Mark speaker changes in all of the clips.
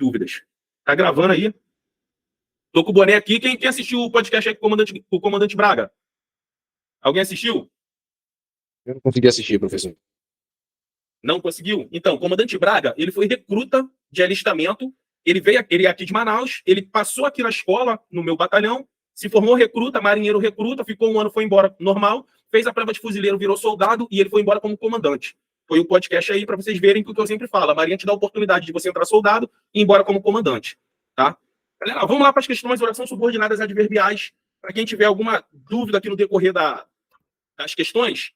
Speaker 1: dúvidas. Tá gravando aí? Tô com o boné aqui. Quem assistiu o podcast aí com o comandante Braga? Alguém assistiu?
Speaker 2: Eu não consegui assistir, professor.
Speaker 1: Não conseguiu? Então, o comandante Braga, ele foi recruta de alistamento. Ele é aqui de Manaus, ele passou aqui na escola, no meu batalhão, se formou recruta, marinheiro recruta, ficou um ano, foi embora normal, fez a prova de fuzileiro, virou soldado e ele foi embora como comandante. Foi o podcast aí para vocês verem o que eu sempre falo. A Marinha te dá a oportunidade de você entrar soldado e ir embora como comandante, tá? Galera, vamos lá para as questões de oração subordinadas adverbiais. Para quem tiver alguma dúvida aqui no decorrer das questões,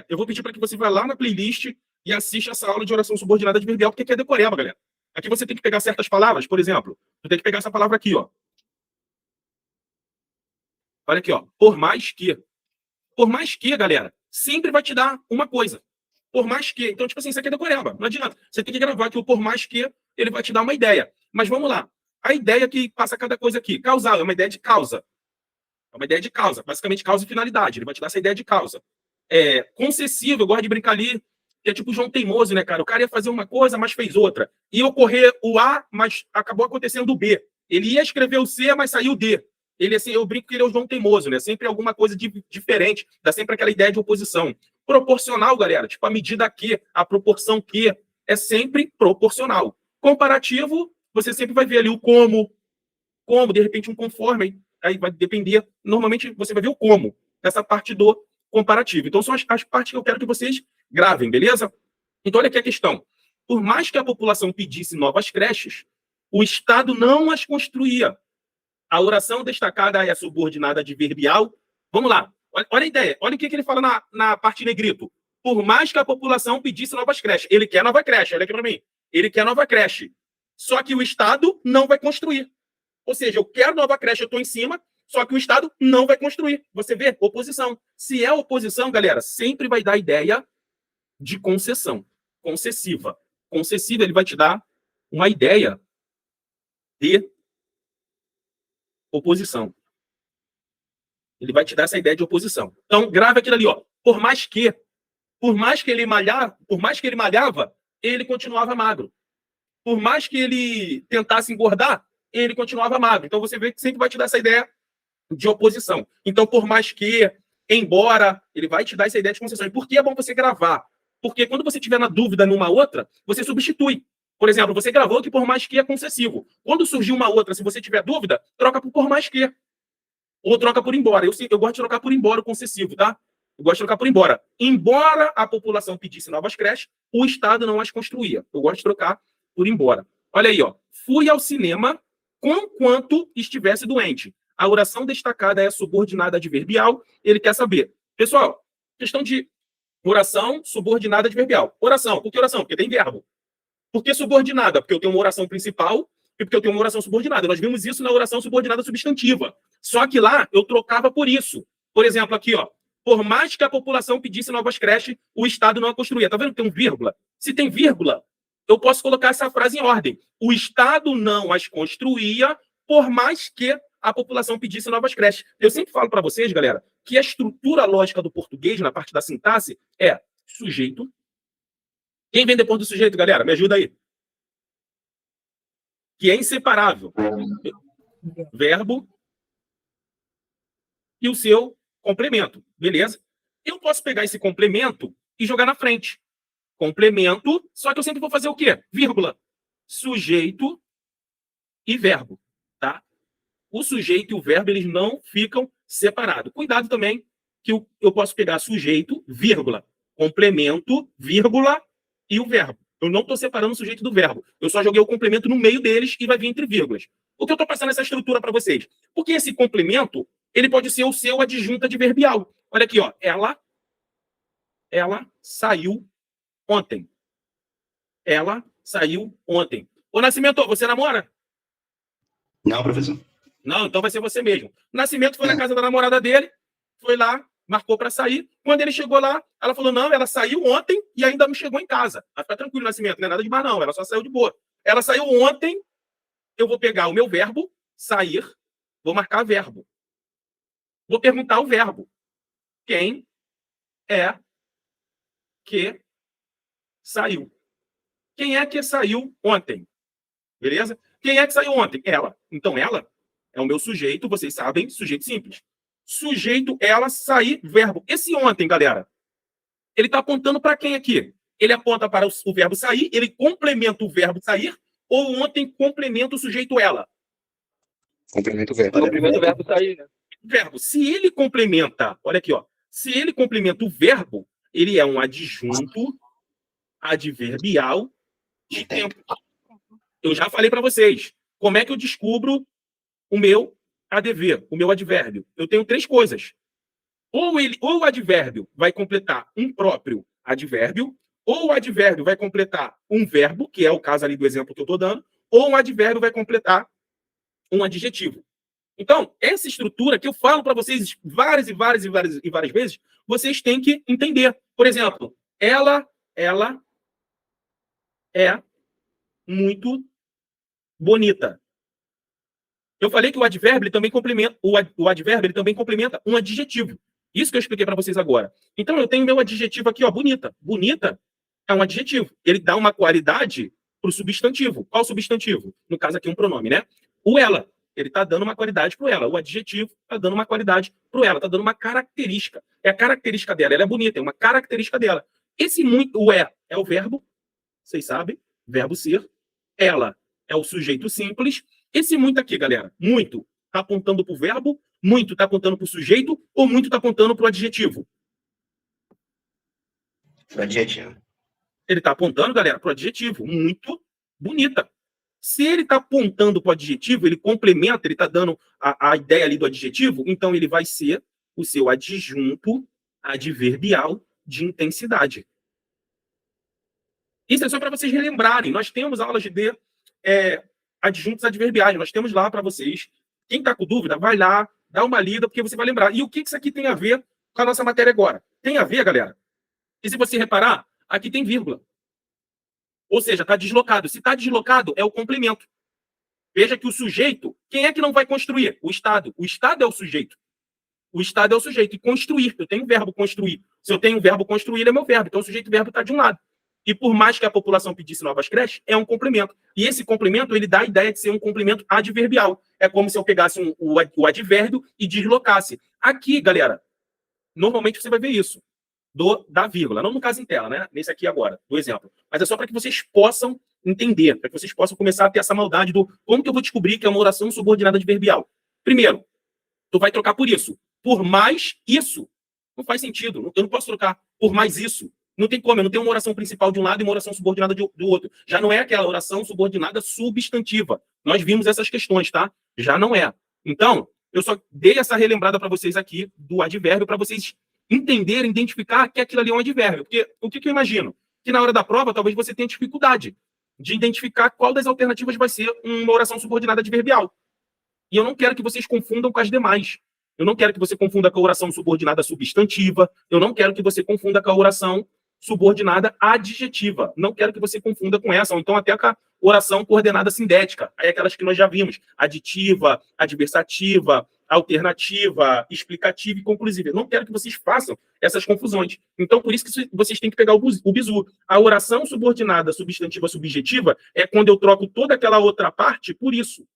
Speaker 1: eu vou pedir para que você vá lá na playlist e assista essa aula de oração subordinada adverbial, porque aqui é decoreba, galera. Aqui você tem que pegar certas palavras, por exemplo, você tem que pegar essa palavra aqui, ó. Olha aqui, ó. Por mais que. Por mais que, galera, sempre vai te dar uma coisa. Por mais que. Então, tipo assim, isso aqui é decoreba. Não adianta. Você tem que gravar que o por mais que, ele vai te dar uma ideia. Mas vamos lá. A ideia que passa cada coisa aqui. Causal é uma ideia de causa. É uma ideia de causa. Basicamente, causa e finalidade. Ele vai te dar essa ideia de causa. Concessivo, eu gosto de brincar ali, que é tipo o João Teimoso, né, cara? O cara ia fazer uma coisa, mas fez outra. Ia ocorrer o A, mas acabou acontecendo o B. Ele ia escrever o C, mas saiu o D. Ele, assim, eu brinco que ele é o João Teimoso, né? Sempre alguma coisa diferente, dá sempre aquela ideia de oposição. Proporcional, galera, tipo a medida que, a proporção que, é sempre proporcional. Comparativo, você sempre vai ver ali o como, de repente um conforme, aí vai depender, normalmente você vai ver o como, essa parte do comparativo. Então são as partes que eu quero que vocês gravem, beleza? Então olha aqui a questão. Por mais que a população pedisse novas creches, o Estado não as construía. A oração destacada é subordinada adverbial. Vamos lá. Olha a ideia. Olha o que ele fala na parte negrito. Por mais que a população pedisse novas creches. Ele quer nova creche. Olha aqui para mim. Ele quer nova creche. Só que o Estado não vai construir. Ou seja, eu quero nova creche, eu estou em cima, só que o Estado não vai construir. Você vê? Oposição. Se é oposição, galera, sempre vai dar ideia de concessão. Concessiva. Concessiva, ele vai te dar uma ideia de oposição. Ele vai te dar essa ideia de oposição. Então, grave aquilo ali, ó. Por mais que ele malhava, ele continuava magro. Por mais que ele tentasse engordar, ele continuava magro. Então, você vê que sempre vai te dar essa ideia de oposição. Então, por mais que, embora, ele vai te dar essa ideia de concessão. E por que é bom você gravar? Porque quando você tiver na dúvida numa outra, você substitui. Por exemplo, você gravou que por mais que é concessivo. Quando surgir uma outra, se você tiver dúvida, troca por mais que. Ou troca por embora. Eu gosto de trocar por embora o concessivo, tá? Eu gosto de trocar por embora. Embora a população pedisse novas creches, o Estado não as construía. Eu gosto de trocar por embora. Olha aí, ó. Fui ao cinema conquanto estivesse doente. A oração destacada é subordinada adverbial. Ele quer saber. Pessoal, questão de oração subordinada adverbial. Oração. Por que oração? Porque tem verbo. Por que subordinada? Porque eu tenho uma oração principal e porque eu tenho uma oração subordinada. Nós vimos isso na oração subordinada substantiva. Só que lá eu trocava por isso. Por exemplo, aqui, ó. Por mais que a população pedisse novas creches, o Estado não a construía. Tá vendo que tem um vírgula? Se tem vírgula, eu posso colocar essa frase em ordem. O Estado não as construía, por mais que a população pedisse novas creches. Eu sempre falo para vocês, galera, que a estrutura lógica do português, na parte da sintaxe, é sujeito. Quem vem depois do sujeito, galera? Me ajuda aí. Que é inseparável. Verbo e o seu complemento. Beleza? Eu posso pegar esse complemento e jogar na frente. Complemento, só que eu sempre vou fazer o quê? Vírgula. Sujeito e verbo. Tá? O sujeito e o verbo, eles não ficam separados. Cuidado também que eu posso pegar sujeito, vírgula, complemento, vírgula e o verbo. Eu não estou separando o sujeito do verbo. Eu só joguei o complemento no meio deles e vai vir entre vírgulas. Por que eu estou passando essa estrutura para vocês? Porque esse complemento, ele pode ser o seu adjunto adverbial. Olha aqui, ó. Ela saiu ontem. Ela saiu ontem. Ô, Nascimento, você namora?
Speaker 2: Não, professor.
Speaker 1: Não, então vai ser você mesmo. Nascimento foi na casa da namorada dele, foi lá, marcou para sair. Quando ele chegou lá, ela falou: não, ela saiu ontem e ainda não chegou em casa. Vai ficar tranquilo, Nascimento, não é nada de mais, não. Ela só saiu de boa. Ela saiu ontem, eu vou pegar o meu verbo, sair, vou marcar verbo. Vou perguntar o verbo. Quem é que saiu? Quem é que saiu ontem? Beleza? Quem é que saiu ontem? Ela. Então, ela é o meu sujeito, vocês sabem, sujeito simples. Sujeito, ela, sair, verbo. Esse ontem, galera, ele está apontando para quem aqui? Ele aponta para o verbo sair, ele complementa o verbo sair, ou ontem complementa o sujeito ela?
Speaker 2: Complemento o verbo.
Speaker 3: Complemento o verbo sair, né?
Speaker 1: Verbo. Se ele complementa, olha aqui, ó. Se ele complementa o verbo, ele é um adjunto adverbial de tempo. Eu já falei para vocês. Como é que eu descubro o meu ADV, o meu advérbio? Eu tenho três coisas. Ou o advérbio vai completar um próprio advérbio, ou o advérbio vai completar um verbo, que é o caso ali do exemplo que eu estou dando, ou o advérbio vai completar um adjetivo. Então, essa estrutura que eu falo para vocês várias vezes, vocês têm que entender. Por exemplo, ela é muito bonita. Eu falei que o advérbio ele também complementa, o advérbio ele também complementa um adjetivo. Isso que eu expliquei para vocês agora. Então, eu tenho meu adjetivo aqui, ó, bonita. Bonita é um adjetivo. Ele dá uma qualidade para o substantivo. Qual substantivo? No caso aqui, um pronome, né? O ela. Ele está dando uma qualidade para ela. O adjetivo está dando uma qualidade para ela. Está dando uma característica. É a característica dela. Ela é bonita, é uma característica dela. Esse muito, o é o verbo. Vocês sabem. Verbo ser. Ela é o sujeito simples. Esse muito aqui, galera. Muito está apontando para o verbo. Muito está apontando para o sujeito. Ou muito está apontando para o adjetivo?
Speaker 2: Adjetivo.
Speaker 1: Ele está apontando, galera, para o adjetivo. Muito bonita. Se ele está apontando para o adjetivo, ele complementa, ele está dando a ideia ali do adjetivo, então ele vai ser o seu adjunto adverbial de intensidade. Isso é só para vocês relembrarem. Nós temos aulas de adjuntos adverbiais. Nós temos lá para vocês. Quem está com dúvida, vai lá, dá uma lida, porque você vai lembrar. E o que isso aqui tem a ver com a nossa matéria agora? Tem a ver, galera. E se você reparar, aqui tem vírgula. Ou seja, está deslocado. Se está deslocado, é o complemento. Veja que o sujeito, quem é que não vai construir? O Estado. O Estado é o sujeito. O Estado é o sujeito. E construir. Eu tenho o verbo construir. Se eu tenho o verbo construir, ele é meu verbo. Então o sujeito e o verbo está de um lado. E por mais que a população pedisse novas creches, é um complemento. E esse complemento, ele dá a ideia de ser um complemento adverbial. É como se eu pegasse o advérbio e deslocasse. Aqui, galera, normalmente você vai ver isso. Da vírgula. Não no caso em tela, né? Nesse aqui agora, do exemplo. Mas é só para que vocês possam entender, para que vocês possam começar a ter essa maldade do como que eu vou descobrir que é uma oração subordinada adverbial. Primeiro, tu vai trocar por isso. Por mais isso. Não faz sentido. Eu não posso trocar por mais isso. Não tem como. Eu não tenho uma oração principal de um lado e uma oração subordinada do outro. Já não é aquela oração subordinada substantiva. Nós vimos essas questões, tá? Já não é. Então, eu só dei essa relembrada para vocês aqui do advérbio para vocês entender, identificar que aquilo ali é um advérbio. Porque o que eu imagino? Que na hora da prova, talvez você tenha dificuldade de identificar qual das alternativas vai ser uma oração subordinada adverbial. E eu não quero que vocês confundam com as demais. Eu não quero que você confunda com a oração subordinada substantiva. Eu não quero que você confunda com a oração subordinada adjetiva. Não quero que você confunda com essa. Ou então até com a oração coordenada sindética. Aí aquelas que nós já vimos. Aditiva, adversativa, alternativa, explicativa e conclusiva. Eu não quero que vocês façam essas confusões. Então, por isso que vocês têm que pegar o bizu. A oração subordinada substantiva subjetiva é quando eu troco toda aquela outra parte por isso.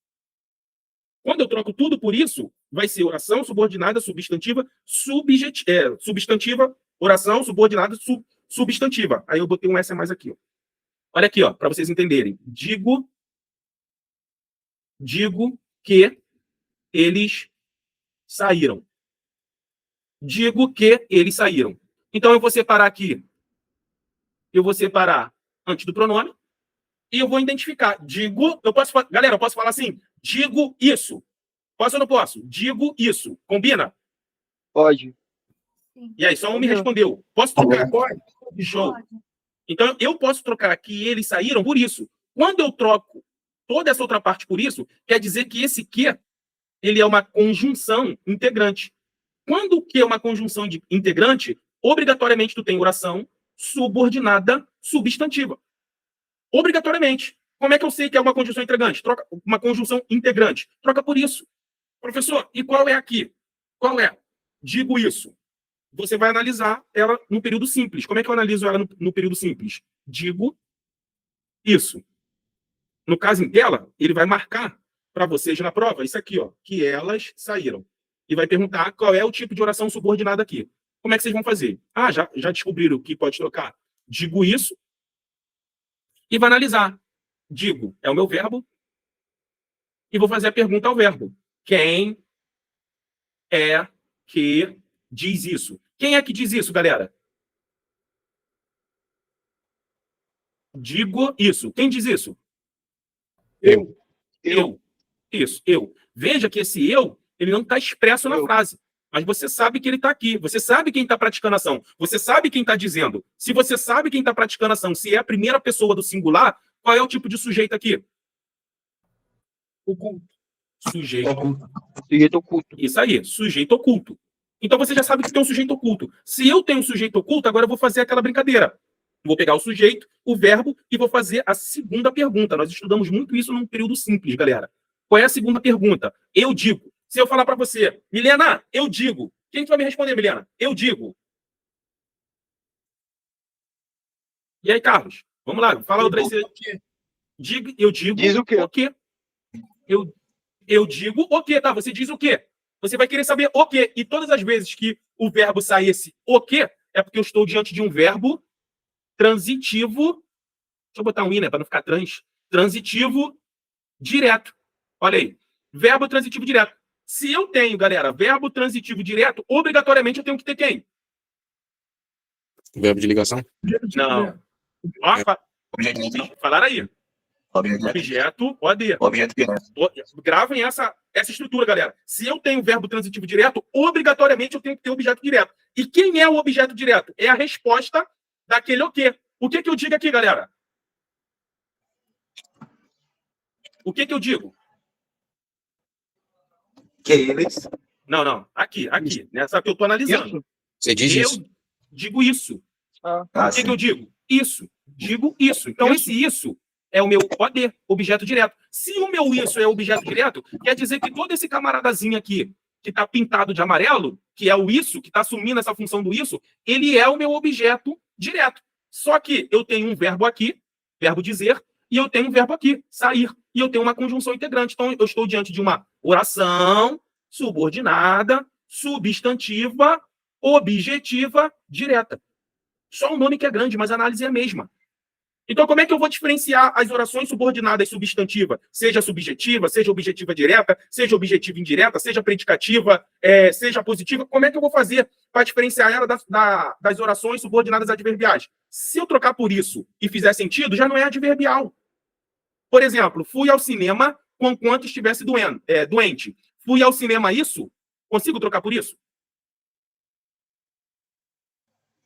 Speaker 1: Quando eu troco tudo por isso, vai ser oração subordinada substantiva substantiva, oração subordinada substantiva. Aí eu botei um S a mais aqui. Ó. Olha aqui, ó, para vocês entenderem. Digo que eles saíram. Digo que eles saíram. Então, eu vou separar aqui. Eu vou separar antes do pronome. E eu vou identificar. Digo. Galera, eu posso falar assim? Digo isso. Posso ou não posso? Digo isso. Combina?
Speaker 3: Pode.
Speaker 1: E aí, só um me respondeu. Posso trocar? Pode. Show. Então, eu posso trocar que eles saíram por isso. Quando eu troco toda essa outra parte por isso, quer dizer que esse que ele é uma conjunção integrante. Quando o que é uma conjunção de integrante, obrigatoriamente tu tem oração subordinada substantiva. Obrigatoriamente. Como é que eu sei que é uma conjunção integrante? Troca uma conjunção integrante. Troca por isso. Professor, e qual é aqui? Qual é? Digo isso. Você vai analisar ela no período simples. Como é que eu analiso ela no período simples? Digo isso. no caso em tela, ele vai marcar para vocês na prova isso aqui, ó, que elas saíram. E vai perguntar qual é o tipo de oração subordinada aqui. Como é que vocês vão fazer? Ah, já descobriram que pode trocar? Digo isso e vai analisar. Digo, é o meu verbo, e vou fazer a pergunta ao verbo. Quem é que diz isso? Quem é que diz isso, galera? Digo isso. Quem diz isso?
Speaker 2: Eu.
Speaker 1: Eu. Isso, eu. Veja que esse eu, ele não está expresso na frase. Mas você sabe que ele está aqui. Você sabe quem está praticando a ação. Você sabe quem está dizendo. Se você sabe quem está praticando a ação, se é a primeira pessoa do singular, qual é o tipo de sujeito aqui?
Speaker 3: Oculto.
Speaker 1: Sujeito.
Speaker 3: Sujeito oculto.
Speaker 1: Isso aí, sujeito oculto. Então você já sabe que tem um sujeito oculto. Se eu tenho um sujeito oculto, agora eu vou fazer aquela brincadeira. Vou pegar o sujeito, o verbo, e vou fazer a segunda pergunta. Nós estudamos muito isso num período simples, galera. Qual é a segunda pergunta? Eu digo. Se eu falar para você, Milena, eu digo. Quem que vai me responder, Milena? Eu digo. E aí, Carlos? Vamos lá, fala outra aí. Eu digo
Speaker 3: Diz o quê?
Speaker 1: o quê? Eu digo o quê, tá? Você diz o quê? Você vai querer saber o quê. E todas as vezes que o verbo sair esse o quê, é porque eu estou diante de um verbo transitivo. Deixa eu botar um i, né, para não ficar transitivo direto. Olha aí. Verbo transitivo direto. Se eu tenho, galera, verbo transitivo direto, obrigatoriamente eu tenho que ter quem?
Speaker 2: Verbo de ligação?
Speaker 1: Não. Ó,
Speaker 2: Objeto.
Speaker 1: falaram aí.
Speaker 2: Objeto.
Speaker 1: Objeto, OD.
Speaker 2: Objeto direto.
Speaker 1: Gravem essa estrutura, galera. Se eu tenho verbo transitivo direto, obrigatoriamente eu tenho que ter objeto direto. E quem é o objeto direto? É a resposta daquele o quê. O que eu digo aqui, galera? O que eu digo?
Speaker 2: Que eles.
Speaker 1: Não. Aqui. Nessa que eu estou analisando.
Speaker 3: Isso.
Speaker 2: Você diz isso?
Speaker 1: Eu digo isso.
Speaker 3: Ah,
Speaker 2: Ah,
Speaker 1: O que
Speaker 2: sim.
Speaker 1: eu digo? Isso. Digo isso. Então, esse isso é o meu OD, objeto direto. Se o meu isso é objeto direto, quer dizer que todo esse camaradazinho aqui, que está pintado de amarelo, que é o isso, que está assumindo essa função do isso, ele é o meu objeto direto. Só que eu tenho um verbo aqui, verbo dizer, e eu tenho um verbo aqui, sair. E eu tenho uma conjunção integrante. Então, eu estou diante de uma oração subordinada, substantiva, objetiva, direta. Só o nome que é grande, mas a análise é a mesma. Então, como é que eu vou diferenciar as orações subordinadas substantiva, seja subjetiva, seja objetiva direta, seja objetiva indireta, seja predicativa, seja positiva? Como é que eu vou fazer para diferenciar ela das orações subordinadas adverbiais? Se eu trocar por isso e fizer sentido, já não é adverbial. Por exemplo, fui ao cinema conquanto estivesse doente. Fui ao cinema isso? Consigo trocar por isso?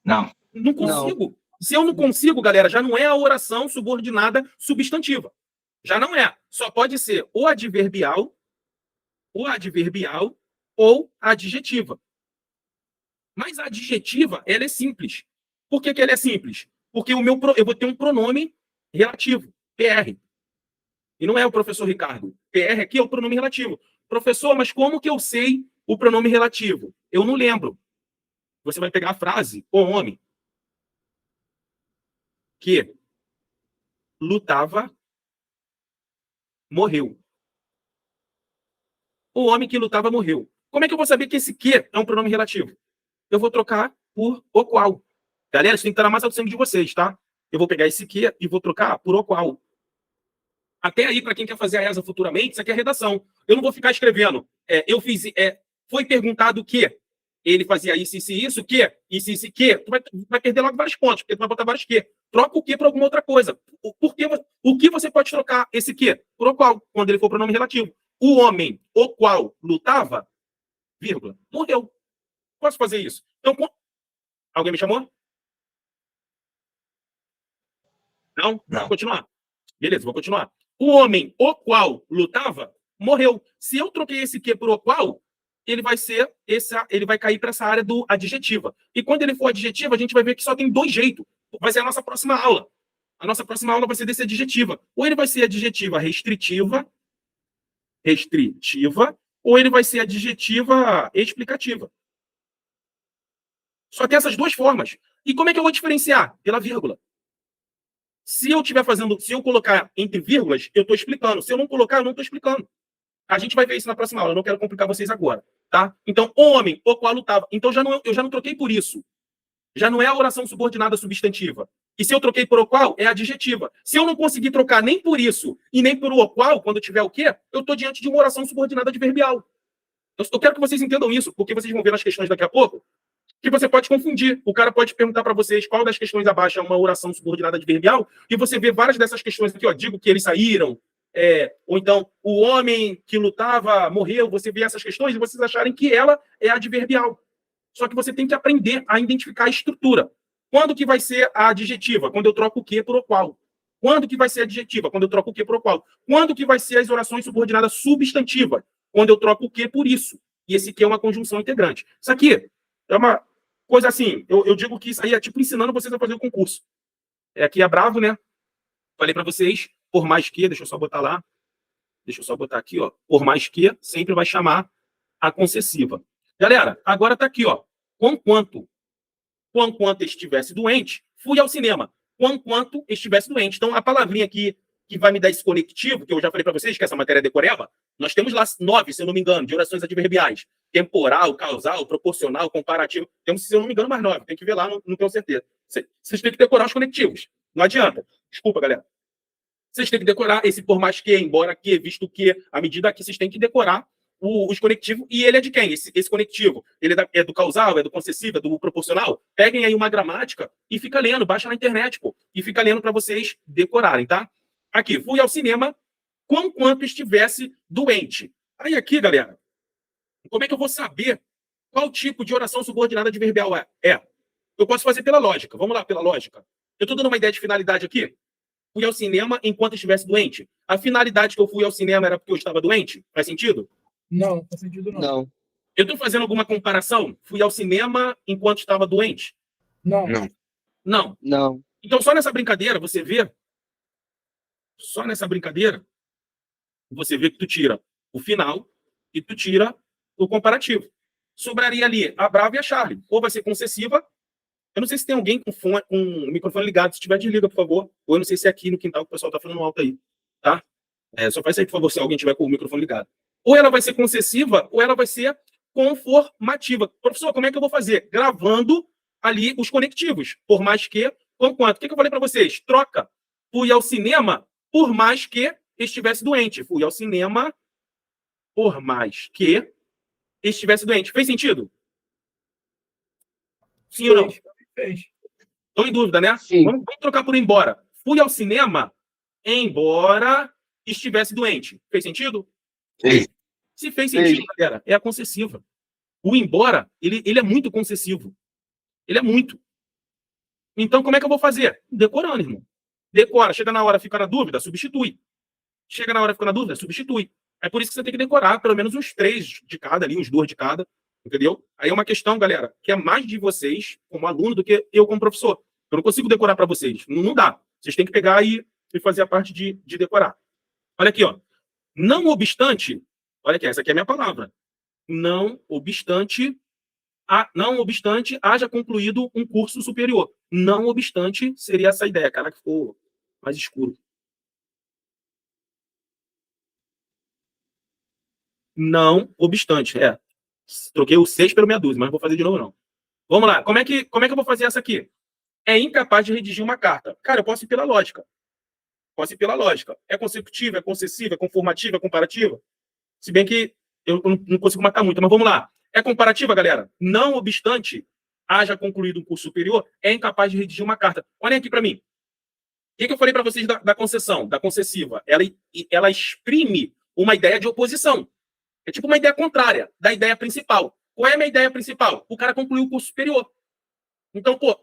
Speaker 2: Não.
Speaker 1: Não consigo. Se eu não consigo, galera, já não é a oração subordinada substantiva. Já não é. Só pode ser ou adverbial ou adjetiva. Mas a adjetiva, ela é simples. Por que ela é simples? Porque eu vou ter um pronome relativo, PR. E não é o professor Ricardo. PR aqui é o pronome relativo. Professor, mas como que eu sei o pronome relativo? Eu não lembro. Você vai pegar a frase, o homem que lutava, morreu. O homem que lutava, morreu. Como é que eu vou saber que esse que é um pronome relativo? Eu vou trocar por o qual. Galera, isso tem que estar na massa do sangue de vocês, tá? Eu vou pegar esse que e vou trocar por o qual. Até aí, para quem quer fazer a ESA futuramente, isso aqui é redação. Eu não vou ficar escrevendo. Foi perguntado o que. Ele fazia isso, que, isso, que. Tu vai perder logo vários pontos, porque tu vai botar vários que. Troca o que por alguma outra coisa. O que você pode trocar esse que por o qual, quando ele for pronome relativo? O homem, o qual lutava, vírgula, morreu. Posso fazer isso? Então, alguém me chamou? Não?
Speaker 2: Não.
Speaker 1: Vou continuar. Beleza, vou continuar. O homem, o qual lutava, morreu. Se eu troquei esse que por o qual, ele vai cair para essa área do adjetiva. E quando ele for adjetiva, a gente vai ver que só tem dois jeitos. Vai ser a nossa próxima aula. A nossa próxima aula vai ser desse adjetiva. Ou ele vai ser adjetiva restritiva, ou ele vai ser adjetiva explicativa. Só tem essas duas formas. E como é que eu vou diferenciar? Pela vírgula. Se eu estiver fazendo, se eu colocar entre vírgulas, eu estou explicando. Se eu não colocar, eu não estou explicando. A gente vai ver isso na próxima aula. Eu não quero complicar vocês agora, tá? Então, homem, o qual lutava. Então, eu já não troquei por isso. Já não é a oração subordinada substantiva. E se eu troquei por o qual, é adjetiva. Se eu não conseguir trocar nem por isso e nem por o qual, quando tiver o quê, eu estou diante de uma oração subordinada adverbial. Eu quero que vocês entendam isso, porque vocês vão ver nas questões daqui a pouco que você pode confundir. O cara pode perguntar para vocês qual das questões abaixo é uma oração subordinada adverbial, e você vê várias dessas questões aqui, ó, digo que eles saíram, ou então o homem que lutava morreu, você vê essas questões e vocês acharem que ela é adverbial. Só que você tem que aprender a identificar a estrutura. Quando que vai ser a adjetiva? Quando eu troco o que por o qual. Quando que vai ser a adjetiva? Quando eu troco o que por o qual. Quando que vai ser as orações subordinadas substantivas? Quando eu troco o que por isso. E esse que é uma conjunção integrante. Isso aqui é uma coisa assim, eu digo que isso aí é tipo ensinando vocês a fazer o concurso. Aqui é bravo, né? Falei para vocês, por mais que, deixa eu só botar lá, deixa eu só botar aqui, ó, por mais que, sempre vai chamar a concessiva. Galera, agora tá aqui, ó, conquanto estivesse doente, fui ao cinema. Conquanto estivesse doente. Então, a palavrinha aqui que vai me dar esse conectivo, que eu já falei para vocês, que essa matéria é decoreba, nós temos lá 9, se eu não me engano, de orações adverbiais. Temporal, causal, proporcional, comparativo. Temos, se eu não me engano, mais 9. Tem que ver lá, não tenho certeza. Vocês têm que decorar os conectivos. Não adianta. Desculpa, galera. Vocês têm que decorar esse por mais que, embora que, visto que, à medida que vocês têm que decorar os conectivos. E ele é de quem? Esse conectivo? Ele é do causal, é do concessivo, é do proporcional? Peguem aí uma gramática e fica lendo. Baixa na internet, pô. E fica lendo para vocês decorarem, tá? Aqui, fui ao cinema conquanto estivesse doente. Aí aqui, galera, como é que eu vou saber qual tipo de oração subordinada adverbial é? Eu posso fazer pela lógica. Vamos lá, pela lógica. Eu estou dando uma ideia de finalidade aqui. Fui ao cinema enquanto estivesse doente. A finalidade que eu fui ao cinema era porque eu estava doente? Faz sentido?
Speaker 3: Não, faz sentido não. Não.
Speaker 1: Eu estou fazendo alguma comparação? Fui ao cinema enquanto estava doente?
Speaker 3: Não.
Speaker 1: Não.
Speaker 3: Não.
Speaker 1: Então, só nessa brincadeira, você vê... Só nessa brincadeira, você vê que tu tira o final e tu tira o comparativo. Sobraria ali a Brava e a Charlie. Ou vai ser concessiva. Eu não sei se tem alguém com o microfone ligado. Se tiver, desliga, por favor. Ou eu não sei se é aqui no quintal que o pessoal tá falando alto aí. Tá? Só faz aí, por favor, se alguém tiver com o microfone ligado. Ou ela vai ser concessiva, ou ela vai ser conformativa. Professor, como é que eu vou fazer? Gravando ali os conectivos. Por mais que, conquanto. O que eu falei para vocês? Troca. Fui ao cinema, por mais que estivesse doente. Fui ao cinema, por mais que estivesse doente. Fez sentido? Sim ou não?
Speaker 3: Fez.
Speaker 1: Estou em dúvida, né?
Speaker 3: Sim.
Speaker 1: Vamos trocar por embora. Fui ao cinema, embora estivesse doente. Fez sentido?
Speaker 2: Fez.
Speaker 1: Se fez sentido, galera, é a concessiva. O embora, ele é muito concessivo. Ele é muito. Então, como é que eu vou fazer? Decorando, irmão. Decora. Chega na hora, fica na dúvida, substitui. Chega na hora, fica na dúvida, substitui. É por isso que você tem que decorar pelo menos uns 3 de cada ali, uns 2 de cada. Entendeu? Aí é uma questão, galera, que é mais de vocês como aluno do que eu como professor. Eu não consigo decorar para vocês. Não dá. Vocês têm que pegar e fazer a parte de decorar. Olha aqui, ó. Não obstante, olha aqui, essa aqui é a minha palavra. Não obstante haja concluído um curso superior. Não obstante seria essa ideia. Cara, que ficou mais escuro. Não obstante, troquei o 6 pelo meia dúzia, mas não vou fazer de novo, não. Vamos lá. Como é que eu vou fazer essa aqui? É incapaz de redigir uma carta. Cara, eu posso ir pela lógica. É consecutiva, é concessiva, é conformativa, é comparativa? Se bem que eu não consigo matar muito, mas vamos lá. É comparativa, galera? Não obstante haja concluído um curso superior, é incapaz de redigir uma carta. Olhem aqui para mim. O que eu falei para vocês da concessão, da concessiva? Ela exprime uma ideia de oposição. É tipo uma ideia contrária da ideia principal. Qual é a minha ideia principal? O cara concluiu o curso superior. Então, pô,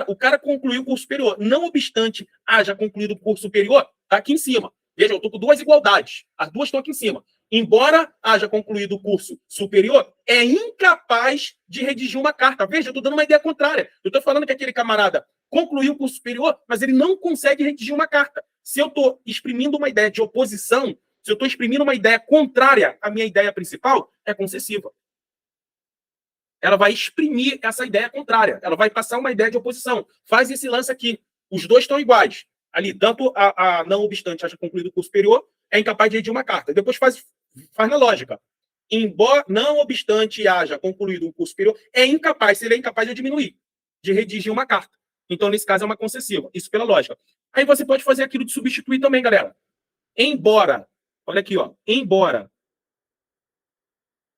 Speaker 1: o cara concluiu o curso superior. Não obstante haja concluído o curso superior, tá aqui em cima. Veja, eu estou com 2 igualdades. As duas estão aqui em cima. Embora haja concluído o curso superior, é incapaz de redigir uma carta. Veja, eu estou dando uma ideia contrária. Eu estou falando que aquele camarada concluiu o curso superior, mas ele não consegue redigir uma carta. Se eu estou exprimindo uma ideia de oposição, se eu estou exprimindo uma ideia contrária à minha ideia principal, é concessiva. Ela vai exprimir essa ideia contrária. Ela vai passar uma ideia de oposição. Faz esse lance aqui. Os dois estão iguais. ali, tanto a não obstante haja concluído o curso superior, é incapaz de redigir uma carta. Depois faz na lógica. Embora, não obstante haja concluído um curso superior, se ele é incapaz de diminuir, de redigir uma carta. Então, nesse caso, é uma concessiva. Isso pela lógica. Aí você pode fazer aquilo de substituir também, galera. Embora, olha aqui, ó, embora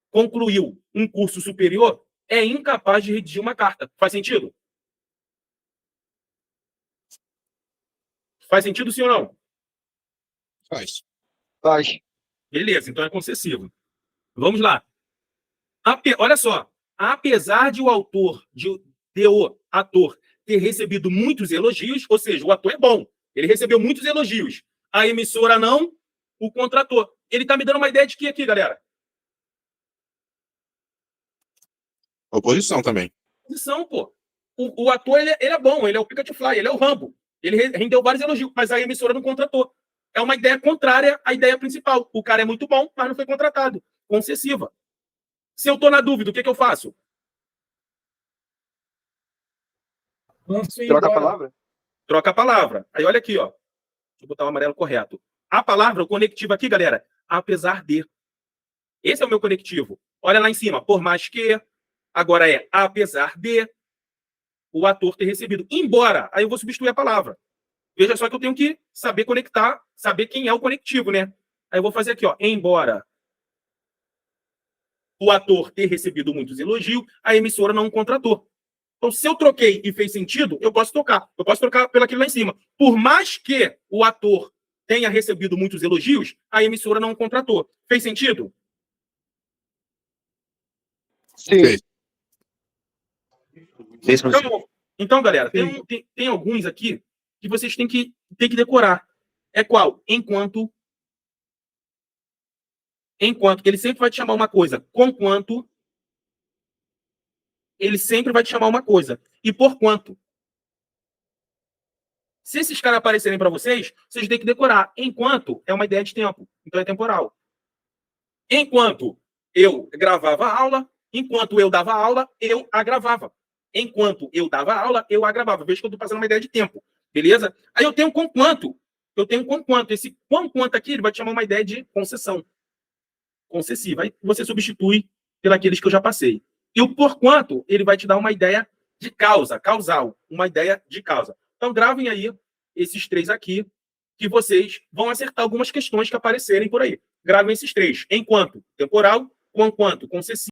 Speaker 1: concluiu um curso superior, é incapaz de redigir uma carta. Faz sentido? Faz sentido, sim ou não?
Speaker 3: Faz.
Speaker 2: Faz.
Speaker 1: Beleza, então é concessivo. Vamos lá. Olha só. Apesar de o ator ter recebido muitos elogios, ou seja, o ator é bom, ele recebeu muitos elogios, a emissora não o contratou. Ele está me dando uma ideia de que aqui, galera?
Speaker 3: Oposição também.
Speaker 1: Oposição, pô. O ator, ele é bom, ele é o Picket Fly, ele é o Rambo. Ele rendeu vários elogios, mas a emissora não contratou. É uma ideia contrária à ideia principal. O cara é muito bom, mas não foi contratado. Concessiva. Se eu estou na dúvida, o que eu faço?
Speaker 2: Troca a palavra?
Speaker 1: Troca a palavra. Aí olha aqui, ó. Deixa eu botar o amarelo correto. A palavra, o conectivo aqui, galera, apesar de. Esse é o meu conectivo. Olha lá em cima, por mais que. Agora é apesar de o ator ter recebido. Embora, aí eu vou substituir a palavra. Veja só que eu tenho que saber conectar, saber quem é o conectivo, né? Aí eu vou fazer aqui, ó. Embora o ator ter recebido muitos elogios, a emissora não o contratou. Então, se eu troquei e fez sentido, eu posso trocar. Eu posso trocar pelaquilo lá em cima. Por mais que o ator tenha recebido muitos elogios, a emissora não o contratou. Fez sentido?
Speaker 2: Sim.
Speaker 1: Então, galera, tem alguns aqui que vocês têm que decorar. É qual? Enquanto. Ele sempre vai te chamar uma coisa. Conquanto. Ele sempre vai te chamar uma coisa. E por quanto. Se esses caras aparecerem para vocês, vocês têm que decorar. Enquanto é uma ideia de tempo. Então é temporal. Enquanto eu gravava a aula, enquanto eu dava aula, eu a gravava. Enquanto eu dava aula, eu a gravava. Veja que eu estou passando uma ideia de tempo. Beleza? Aí eu tenho com quanto. Esse com quanto aqui, ele vai te chamar uma ideia de concessão. Concessiva. Aí você substitui pelos que eu já passei. E o por quanto, ele vai te dar uma ideia de causa, causal. Uma ideia de causa. Então, gravem aí esses três aqui, que vocês vão acertar algumas questões que aparecerem por aí. Gravem esses três. Enquanto, temporal, com quanto, concessivo.